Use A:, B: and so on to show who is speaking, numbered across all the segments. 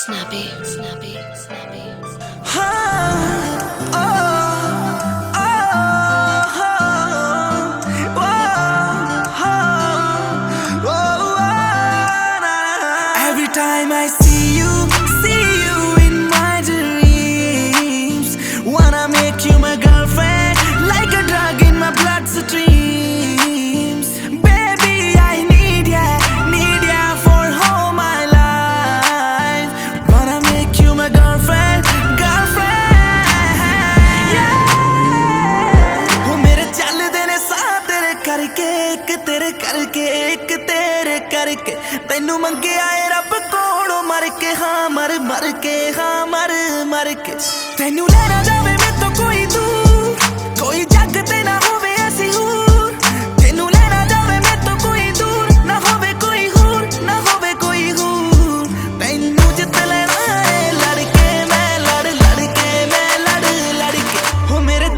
A: Snappy, snappy, snappy.
B: Every time I see you in my dreams. Wanna make you my girlfriend, like a drug in my bloodstreams. Baby, I need ya for all my life. Wanna make you my girlfriend, yeah. Oh, मेरे चलदे ने साथ तेरे करके, एक तेरे करके, एक तेरे करके। तैनू मंगिया ए रब कोलों मर के, हाँ मर के, हाँ मर के। तैनू लेना जावे मैं तो कोई दूर, कोई जग ते ना होवे ऐसी हूर। तैनू लेना जावे मैं तो कोई दूर, ना होवे कोई हूर, ना होवे कोई हूर। तैनू जित लेना है लड़के मैं, लड़के मैं, लड़के। हो मेरे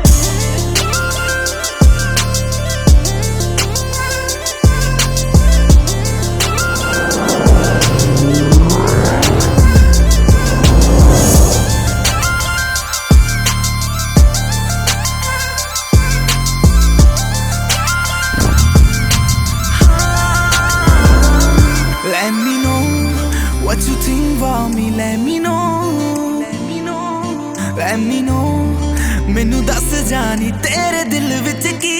B: Let me know what you think about me. Let me know, let me know. मैनू दस जानी तेरे दिल विच की।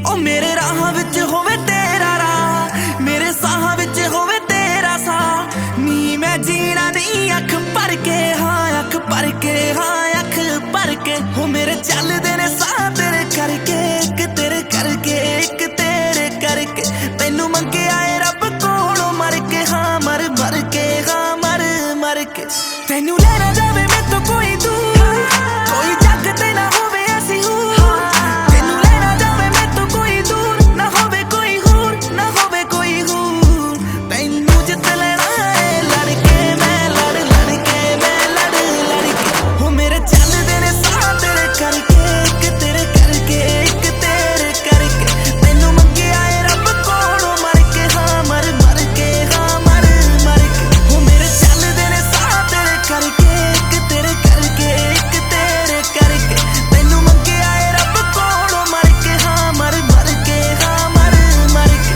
B: ओ मेरे राह विच होवे तेरा राह, मेरे साह विच होवे तेरा साह। नी मैं जीना नहीं अख भर के, हाँ अख भर के, हाँ अख भर के। हो मेरे चलदे ने साह तेरे करके, एक तेरे करके, एक तेरे करके। तैनू मंगिया ए रब कोलों मर के, हाँ मर के, हाँ मर के। तैनू लेना जावे मैं तो कोई दूर, कोई जग ते ना होवे ऐसी हूर। तैनू लेना जावे मैं तो कोई दूर, ना होवे कोई हूर, ना होवे कोई हूर। तैनू जित लेना है लड़के मैं, लड़के मैं, लड़के। हो मेरे चलदे ने साह तेरे करके, एक तेरे करके, एक तेरे करके। तैनू मंगिया ए रब कोलों मर के, हाँ मर के, हाँ मर के। हो मेरे चलदे ने साह तेरे करके, एक तेरे करके, एक तेरे करके। तैनू मंगिया ए रब कोलों मर के, हाँ मर के, हाँ मर के।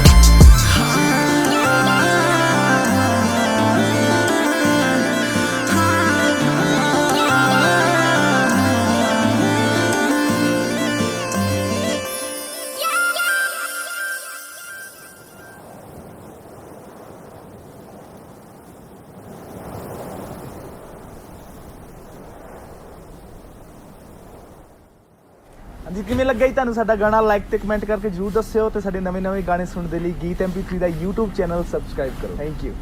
C: ਹਾਂਜੀ, ਕਿਵੇਂ ਲੱਗਾ ਜੀ ਤੁਹਾਨੂੰ ਸਾਡਾ ਗਾਣਾ? ਲਾਈਕ ਤੇ ਕਮੈਂਟ ਕਰਕੇ ਜਰੂਰ ਦੱਸਿਓ ਤੇ ਸਾਡੇ ਨਵੇਂ ਗਾਣੇ ਸੁਣਨ ਦੇ ਲਈ ਗੀਤ MP3 ਦਾ YouTube ਚੈਨਲ ਸਬਸਕ੍ਰਾਈਬ ਕਰੋ। Thank you.